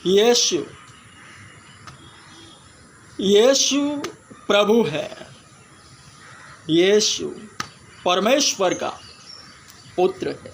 यीशु यीशु प्रभु है। यीशु परमेश्वर का पुत्र है।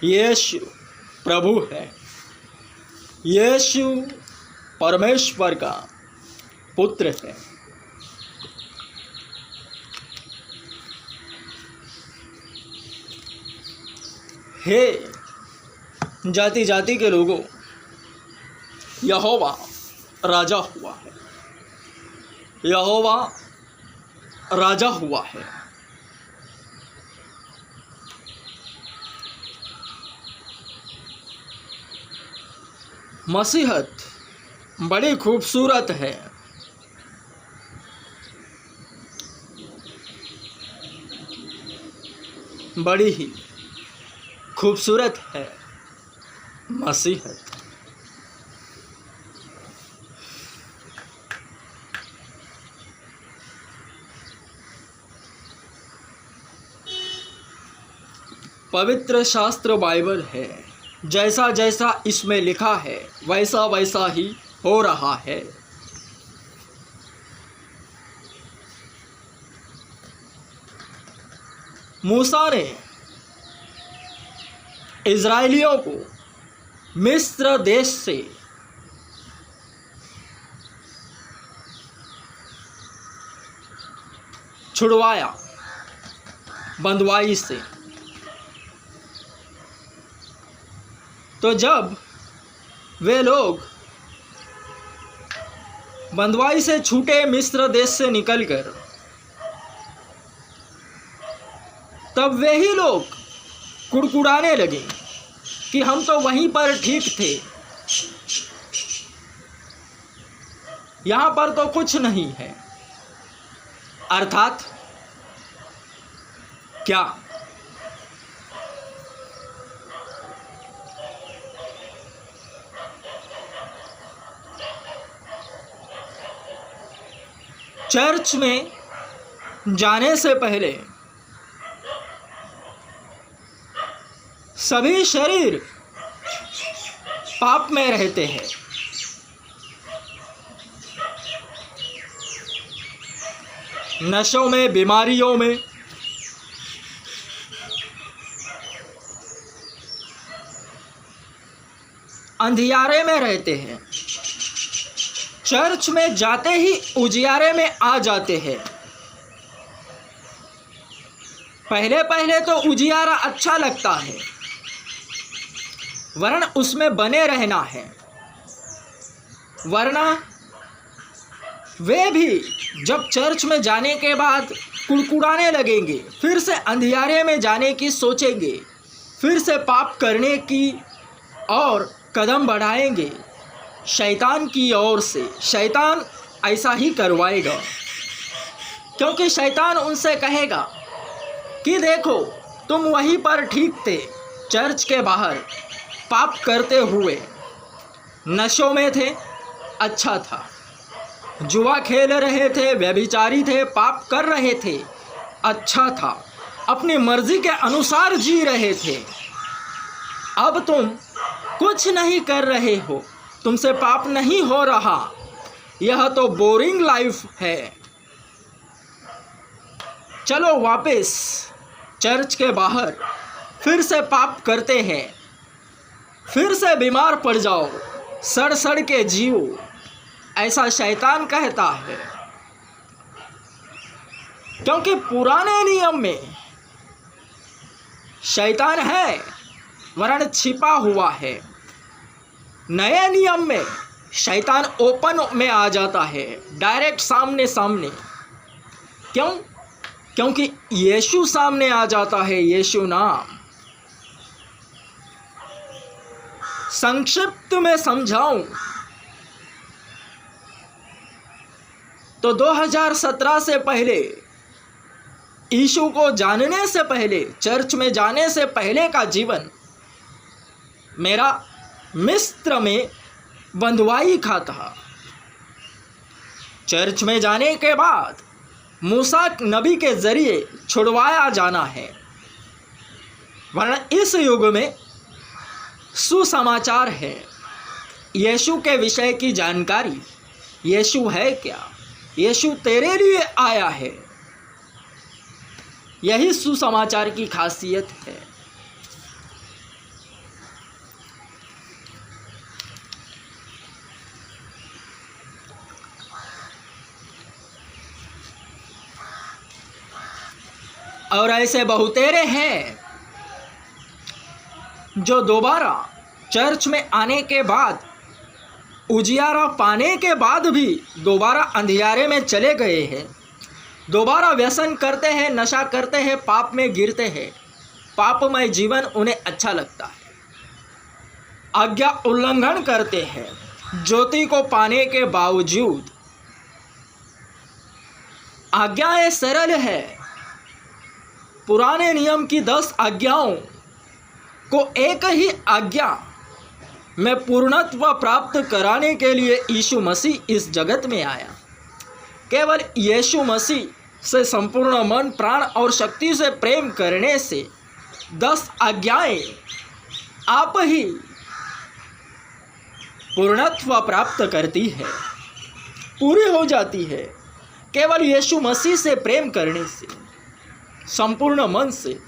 यीशु प्रभु है। यीशु परमेश्वर का पुत्र है। हे जाति जाति के लोगों, यहोवा राजा हुआ है। यहोवा राजा हुआ है। मसीहत बड़ी खूबसूरत है। बड़ी ही खूबसूरत है मसीहत। पवित्र शास्त्र बाइबल है। जैसा जैसा इसमें लिखा है वैसा वैसा ही हो रहा है। मूसा ने इज़राइलियों को मिस्र देश से छुड़वाया, बंधुआई से। तो जब वे लोग बंधुआई से छूटे मिस्र देश से निकलकर, तब वे ही लोग कुड़कुड़ाने लगे कि हम तो वहीं पर ठीक थे, यहाँ पर तो कुछ नहीं है। अर्थात क्या? चर्च में जाने से पहले सभी शरीर पाप में रहते हैं। नशों में, बीमारियों में, अंधियारे में रहते हैं। चर्च में जाते ही उजियारे में आ जाते हैं। पहले पहले तो उजियारा अच्छा लगता है, वरना उसमें बने रहना है, वरना वे भी जब चर्च में जाने के बाद कुड़कुड़ाने लगेंगे, फिर से अंधियारे में जाने की सोचेंगे, फिर से पाप करने की और कदम बढ़ाएंगे शैतान की ओर से। शैतान ऐसा ही करवाएगा, क्योंकि शैतान उनसे कहेगा कि देखो तुम वहीं पर ठीक थे, चर्च के बाहर पाप करते हुए, नशों में थे, अच्छा था, जुआ खेल रहे थे, व्यभिचारी थे, पाप कर रहे थे, अच्छा था, अपनी मर्जी के अनुसार जी रहे थे। अब तुम कुछ नहीं कर रहे हो, तुमसे पाप नहीं हो रहा, यह तो बोरिंग लाइफ है, चलो वापस चर्च के बाहर फिर से पाप करते हैं, फिर से बीमार पड़ जाओ, सड़ सड़ के जियो, ऐसा शैतान कहता है। क्योंकि पुराने नियम में शैतान है, वरन छिपा हुआ है। नए नियम में शैतान ओपन में आ जाता है, डायरेक्ट सामने सामने। क्यों? क्योंकि यीशु सामने आ जाता है, यीशु नाम। संक्षिप्त में समझाऊं तो 2017 से पहले, यीशु को जानने से पहले, चर्च में जाने से पहले का जीवन मेरा मिस्र में बंधुआई का था। चर्च में जाने के बाद मूसा नबी के ज़रिए छुड़वाया जाना है, वरना इस युग में सुसमाचार है, यीशु के विषय की जानकारी। यीशु है क्या? यीशु तेरे लिए आया है। यही सुसमाचार की खासियत है। और ऐसे बहुतेरे हैं जो दोबारा चर्च में आने के बाद, उजियारा पाने के बाद भी दोबारा अंधियारे में चले गए हैं, दोबारा व्यसन करते हैं, नशा करते हैं, पाप में गिरते हैं। पापमय जीवन उन्हें अच्छा लगता है, आज्ञा उल्लंघन करते हैं ज्योति को पाने के बावजूद। आज्ञाएं सरल है। पुराने नियम की 10 आज्ञाओं को एक ही आज्ञा में पूर्णत्व प्राप्त कराने के लिए यीशु मसीह इस जगत में आया। केवल यीशु मसीह से संपूर्ण मन, प्राण और शक्ति से प्रेम करने से 10 आज्ञाएं आप ही पूर्णत्व प्राप्त करती है, पूरी हो जाती है। केवल यीशु मसीह से प्रेम करने से, संपूर्ण मन से।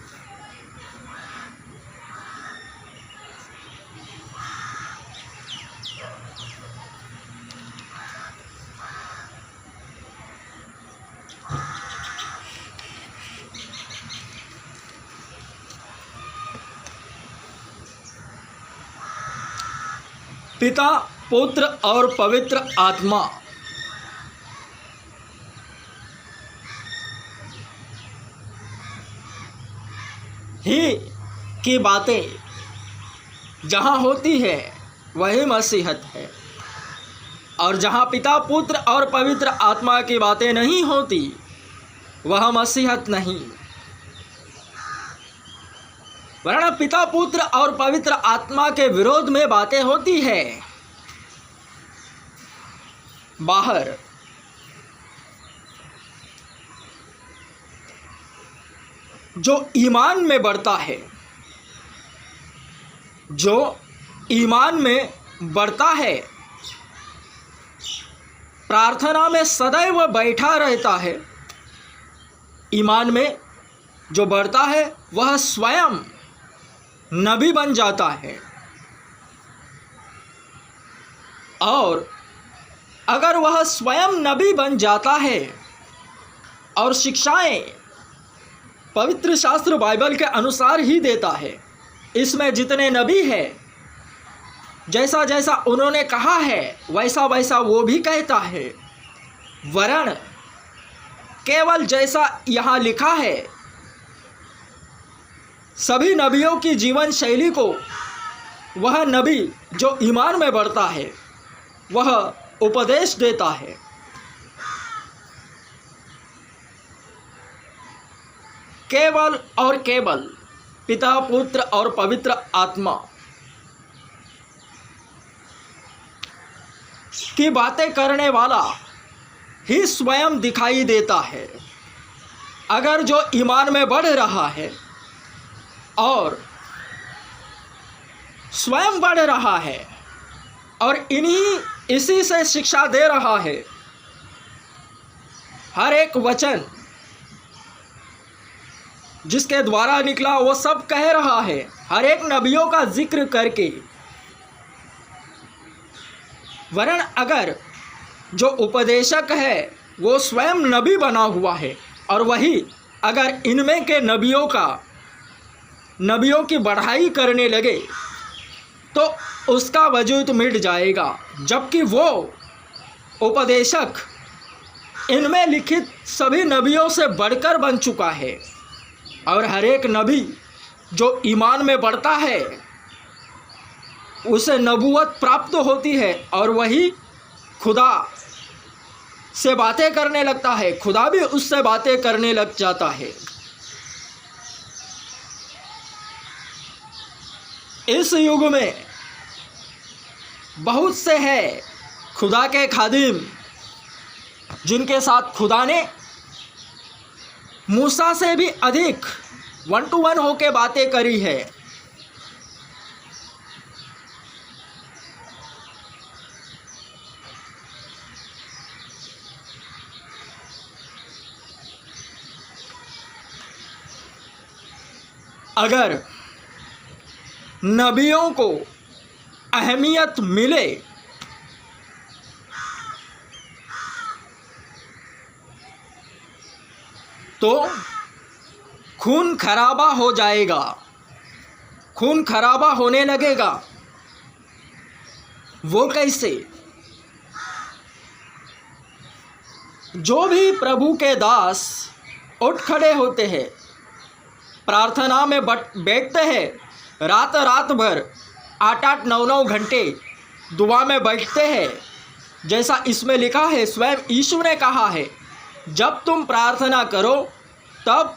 पिता, पुत्र और पवित्र आत्मा ही की बातें जहाँ होती है वही मसीहत है, और जहाँ पिता, पुत्र और पवित्र आत्मा की बातें नहीं होती वह मसीहत नहीं। वरना पिता, पुत्र और पवित्र आत्मा के विरोध में बातें होती है बाहर। जो ईमान में बढ़ता है, जो ईमान में बढ़ता है, प्रार्थना में सदैव बैठा रहता है, ईमान में जो बढ़ता है वह स्वयं नबी बन जाता है। और अगर वह स्वयं नबी बन जाता है और शिक्षाएं पवित्र शास्त्र बाइबल के अनुसार ही देता है, इसमें जितने नबी हैं, जैसा जैसा उन्होंने कहा है वैसा वैसा वो भी कहता है। वरन केवल जैसा यहाँ लिखा है, सभी नबियों की जीवन शैली को वह नबी जो ईमान में बढ़ता है वह उपदेश देता है। केवल और केवल पिता, पुत्र और पवित्र आत्मा की बातें करने वाला ही स्वयं दिखाई देता है। अगर जो ईमान में बढ़ रहा है और स्वयं बढ़ रहा है और इसी से शिक्षा दे रहा है, हर एक वचन जिसके द्वारा निकला वो सब कह रहा है, हर एक नबियों का जिक्र करके। वरन अगर जो उपदेशक है वो स्वयं नबी बना हुआ है और वही अगर इनमें के नबियों की बढ़ाई करने लगे तो उसका वजूद मिट जाएगा। जबकि वो उपदेशक इनमें लिखित सभी नबियों से बढ़कर बन चुका है, और हर एक नबी जो ईमान में बढ़ता है उसे नबूवत प्राप्त होती है और वही खुदा से बातें करने लगता है, खुदा भी उससे बातें करने लग जाता है। इस युग में बहुत से हैं खुदा के खादिम जिनके साथ खुदा ने मूसा से भी अधिक 1 to 1 होके बातें करी है, अगर नबियों को अहमियत मिले तो खून खराबा हो जाएगा, खून खराबा होने लगेगा। वो कैसे? जो भी प्रभु के दास उठ खड़े होते हैं, प्रार्थना में बैठते हैं, रात रात भर 8-8 9-9 घंटे दुआ में बैठते हैं, जैसा इसमें लिखा है, स्वयं यीशु ने कहा है, जब तुम प्रार्थना करो तब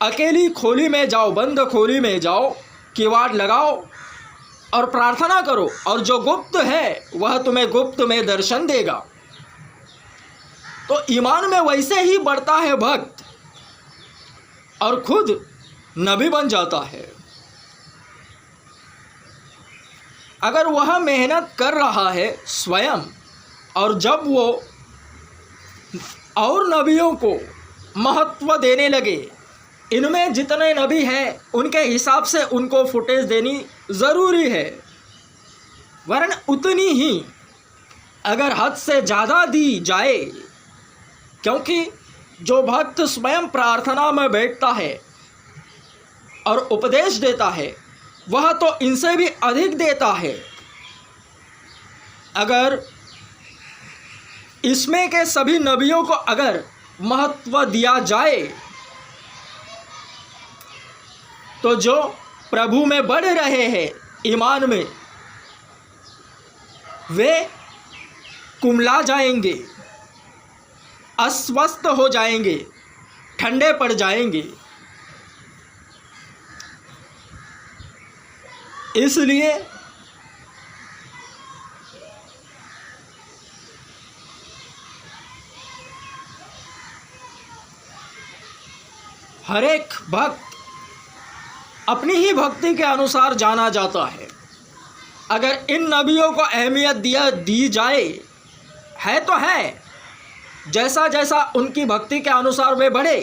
अकेली खोली में जाओ, बंद खोली में जाओ, किवाड़ लगाओ और प्रार्थना करो, और जो गुप्त है वह तुम्हें गुप्त में दर्शन देगा। तो ईमान में वैसे ही बढ़ता है भक्त और खुद नबी बन जाता है। अगर वह मेहनत कर रहा है स्वयं, और जब वो और नबियों को महत्व देने लगे, इनमें जितने नबी हैं उनके हिसाब से उनको फुटेज देनी ज़रूरी है, वरन उतनी ही अगर हद से ज़्यादा दी जाए, क्योंकि जो भक्त स्वयं प्रार्थना में बैठता है और उपदेश देता है वह तो इनसे भी अधिक देता है। अगर इसमें के सभी नबियों को अगर महत्व दिया जाए तो जो प्रभु में बढ़ रहे हैं ईमान में, वे कुम्हला जाएंगे, अस्वस्थ हो जाएंगे, ठंडे पड़ जाएंगे। इसलिए हर एक भक्त अपनी ही भक्ति के अनुसार जाना जाता है। अगर इन नबियों को अहमियत दी जाए, है तो है, जैसा जैसा उनकी भक्ति के अनुसार वे बढ़े,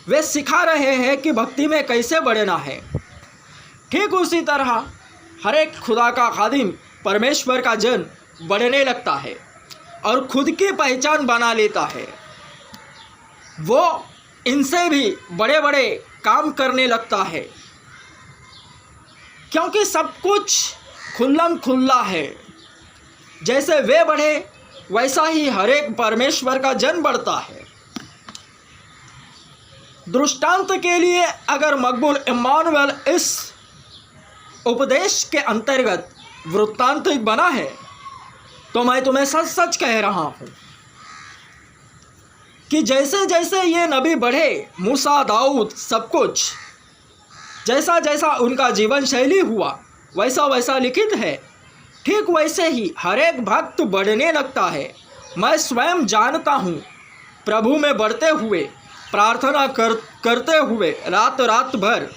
वे सिखा रहे हैं कि भक्ति में कैसे बढ़ना है। ठीक उसी तरह हर एक खुदा का खादिम, परमेश्वर का जन बढ़ने लगता है और खुद की पहचान बना लेता है। वो इनसे भी बड़े बड़े काम करने लगता है, क्योंकि सब कुछ खुल्लम खुल्ला है। जैसे वे बढ़े वैसा ही हर एक परमेश्वर का जन बढ़ता है। दृष्टांत के लिए अगर मकबूल इम्मानुएल इस उपदेश के अंतर्गत वृत्तांतिक बना है, तो मैं तुम्हें सच सच कह रहा हूँ कि जैसे जैसे ये नबी बढ़े, मूसा, दाऊद, सब कुछ जैसा जैसा उनका जीवन शैली हुआ वैसा वैसा लिखित है, ठीक वैसे ही हर एक भक्त बढ़ने लगता है। मैं स्वयं जानता हूँ, प्रभु में बढ़ते हुए, प्रार्थना करते हुए रात रात भर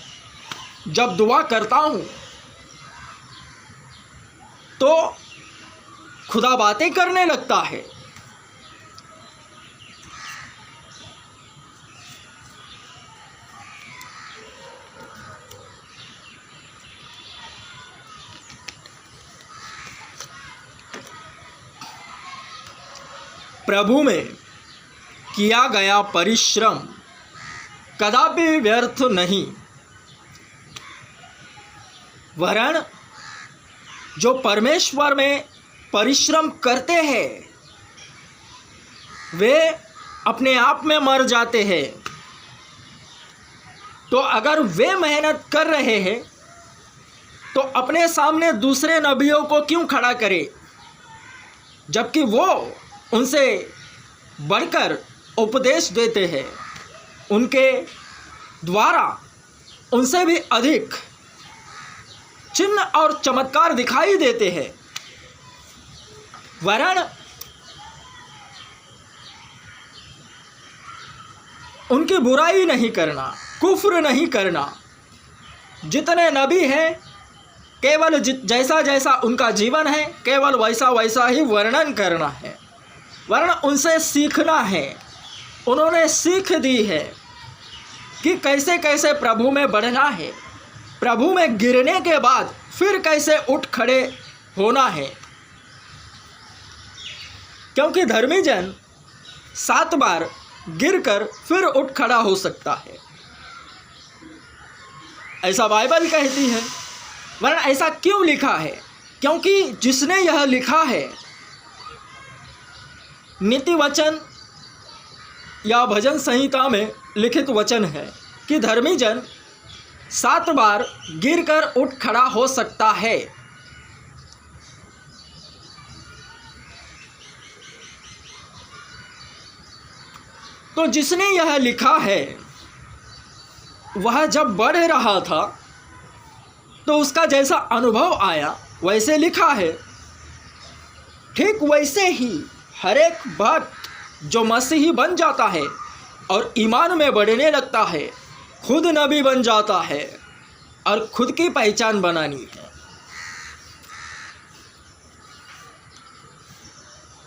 जब दुआ करता हूँ तो खुदा बातें करने लगता है। प्रभु में किया गया परिश्रम कदापि व्यर्थ नहीं, वरन जो परमेश्वर में परिश्रम करते हैं वे अपने आप में मर जाते हैं। तो अगर वे मेहनत कर रहे हैं तो अपने सामने दूसरे नबियों को क्यों खड़ा करें, जबकि वो उनसे बढ़कर उपदेश देते हैं, उनके द्वारा उनसे भी अधिक चिन्ह और चमत्कार दिखाई देते हैं। वरन उनकी बुराई नहीं करना, कुफ्र नहीं करना। जितने नबी हैं केवल जैसा जैसा उनका जीवन है केवल वैसा वैसा ही वर्णन करना है, वरन उनसे सीखना है। उन्होंने सीख दी है कि कैसे कैसे प्रभु में बढ़ना है, प्रभु में गिरने के बाद फिर कैसे उठ खड़े होना है। क्योंकि धर्मी जन 7 बार गिरकर फिर उठ खड़ा हो सकता है, ऐसा बाइबल कहती है। वरना ऐसा क्यों लिखा है? क्योंकि जिसने यह लिखा है, नीति वचन या भजन संहिता में लिखित वचन है कि धर्मी जन 7 बार गिरकर उठ खड़ा हो सकता है। तो जिसने यह लिखा है वह जब बढ़ रहा था तो उसका जैसा अनुभव आया वैसे लिखा है। ठीक वैसे ही हर एक भक्त जो मसीही बन जाता है और ईमान में बढ़ने लगता है, खुद नबी बन जाता है और खुद की पहचान बनानी है।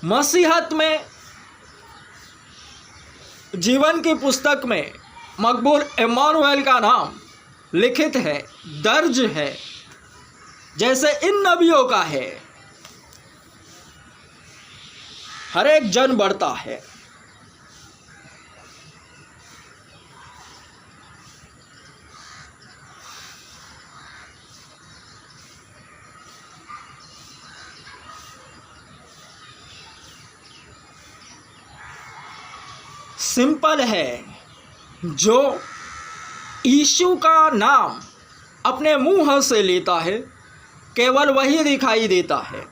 मसीहत में जीवन की पुस्तक में मकबूल इम्मानुएल का नाम लिखित है, दर्ज है, जैसे इन नबियों का है। हर एक जन बढ़ता है। सिंपल है, जो यीशु का नाम अपने मुंह से लेता है केवल वही दिखाई देता है।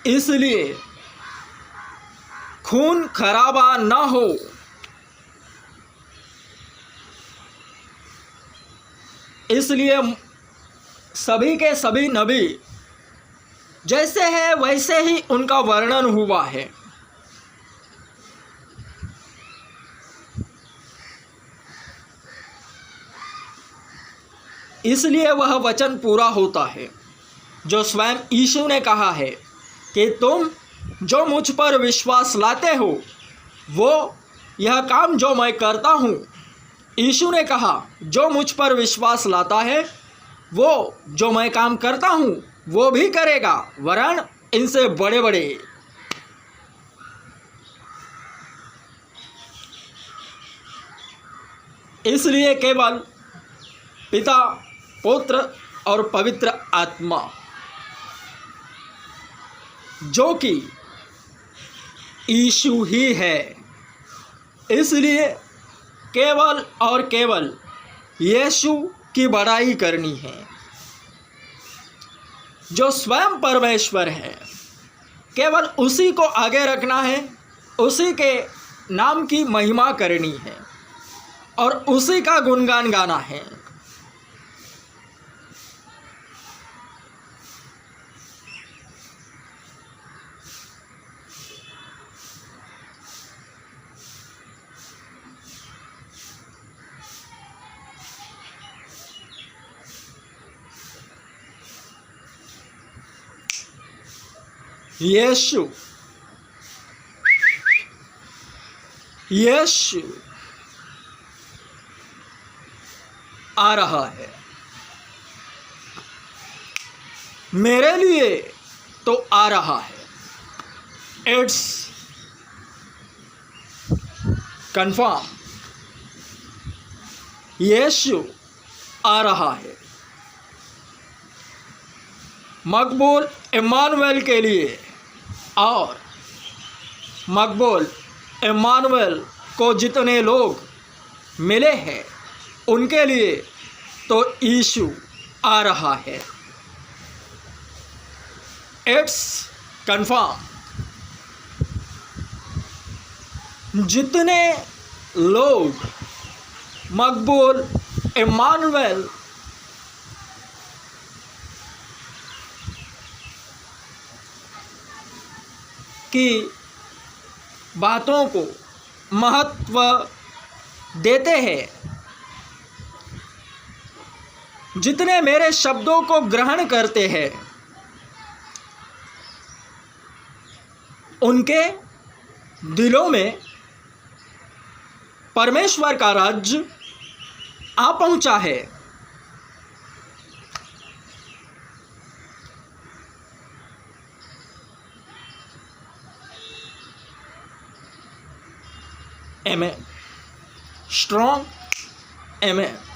इसलिए खून खराबा न हो, इसलिए सभी के सभी नबी जैसे है वैसे ही उनका वर्णन हुआ है। इसलिए वह वचन पूरा होता है जो स्वयं यीशु ने कहा है कि तुम जो मुझ पर विश्वास लाते हो वो यह काम जो मैं करता हूँ। यीशु ने कहा जो मुझ पर विश्वास लाता है वो जो मैं काम करता हूँ वो भी करेगा, वरन इनसे बड़े बड़े। इसलिए केवल पिता, पुत्र और पवित्र आत्मा, जो कि यीशु ही है, इसलिए केवल और केवल यीशु की बड़ाई करनी है, जो स्वयं परमेश्वर है। केवल उसी को आगे रखना है, उसी के नाम की महिमा करनी है और उसी का गुणगान गाना है। यीशु यीशु आ रहा है मेरे लिए, तो आ रहा है। इट्स कंफर्म, यीशु आ रहा है। मकबूल इम्मानुएल के लिए और मकबूल इम्मानुएल को जितने लोग मिले हैं उनके लिए तो यीशु आ रहा है। It's confirm. जितने लोग मकबूल इम्मानुएल की बातों को महत्व देते हैं, जितने मेरे शब्दों को ग्रहण करते हैं उनके दिलों में परमेश्वर का राज्य आ पहुंचा है। आमेन। स्ट्रॉन्ग आमेन।